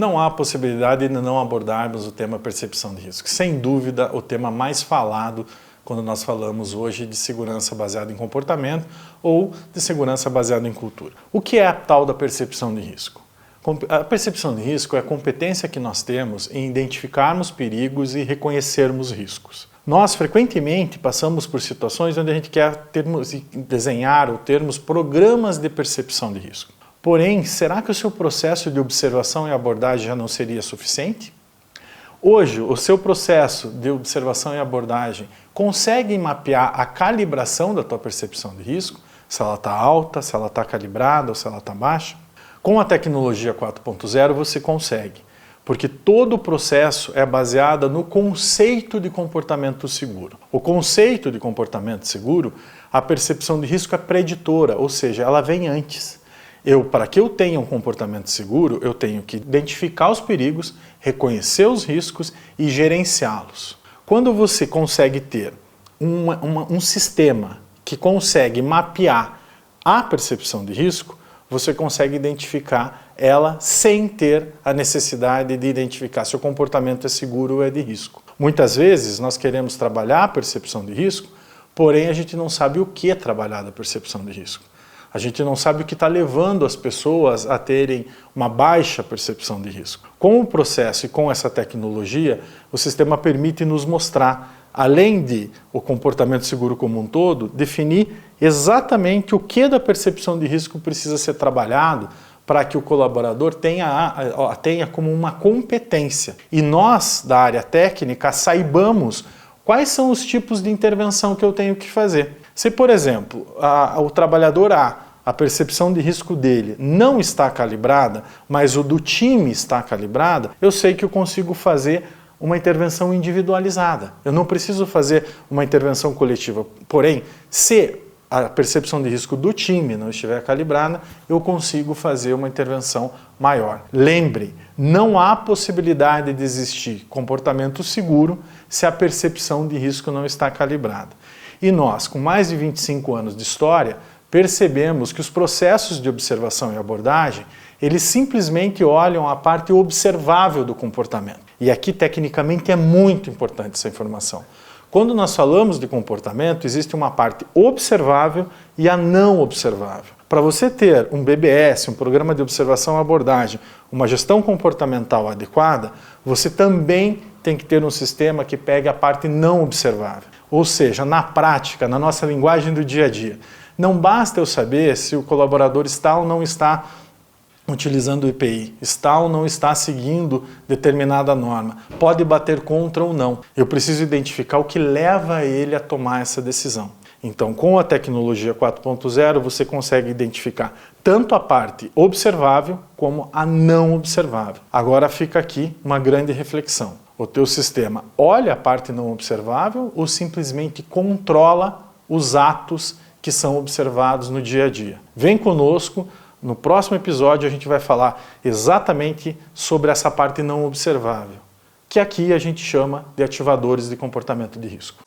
não há possibilidade de não abordarmos o tema percepção de risco. Sem dúvida, o tema mais falado quando nós falamos hoje de segurança baseada em comportamento ou de segurança baseada em cultura. O que é a tal da percepção de risco? A percepção de risco é a competência que nós temos em identificarmos perigos e reconhecermos riscos. Nós, frequentemente, passamos por situações onde a gente quer desenhar ou termos programas de percepção de risco. Porém, será que o seu processo de observação e abordagem já não seria suficiente? Hoje, o seu processo de observação e abordagem consegue mapear a calibração da tua percepção de risco? Se ela está alta, se ela está calibrada ou se ela está baixa? Com a tecnologia 4.0 você consegue, porque todo o processo é baseado no conceito de comportamento seguro. O conceito de comportamento seguro, a percepção de risco é preditora, ou seja, ela vem antes. Para que eu tenha um comportamento seguro, eu tenho que identificar os perigos, reconhecer os riscos e gerenciá-los. Quando você consegue ter um sistema que consegue mapear a percepção de risco, você consegue identificar ela sem ter a necessidade de identificar se o comportamento é seguro ou é de risco. Muitas vezes nós queremos trabalhar a percepção de risco, porém a gente não sabe o que é trabalhar a percepção de risco. A gente não sabe o que está levando as pessoas a terem uma baixa percepção de risco. Com o processo e com essa tecnologia, o sistema permite nos mostrar, além de o comportamento seguro como um todo, definir exatamente o que da percepção de risco precisa ser trabalhado para que o colaborador tenha como uma competência. E nós, da área técnica, saibamos quais são os tipos de intervenção que eu tenho que fazer. Se, por exemplo, o trabalhador a percepção de risco dele não está calibrada, mas o do time está calibrada, eu sei que eu consigo fazer uma intervenção individualizada. Eu não preciso fazer uma intervenção coletiva. Porém, se a percepção de risco do time não estiver calibrada, eu consigo fazer uma intervenção maior. Lembre, não há possibilidade de existir comportamento seguro se a percepção de risco não está calibrada. E nós, com mais de 25 anos de história, percebemos que os processos de observação e abordagem, eles simplesmente olham a parte observável do comportamento. E aqui, tecnicamente, é muito importante essa informação. Quando nós falamos de comportamento, existe uma parte observável e a não observável. Para você ter um BBS, um programa de observação e abordagem, uma gestão comportamental adequada, você também tem que ter um sistema que pegue a parte não observável. Ou seja, na prática, na nossa linguagem do dia a dia. Não basta eu saber se o colaborador está ou não está utilizando o EPI, está ou não está seguindo determinada norma, pode bater contra ou não. Eu preciso identificar o que leva ele a tomar essa decisão. Então, com a tecnologia 4.0, você consegue identificar tanto a parte observável como a não observável. Agora fica aqui uma grande reflexão. O teu sistema olha a parte não observável ou simplesmente controla os atos que são observados no dia a dia? Vem conosco, no próximo episódio a gente vai falar exatamente sobre essa parte não observável, que aqui a gente chama de ativadores de comportamento de risco.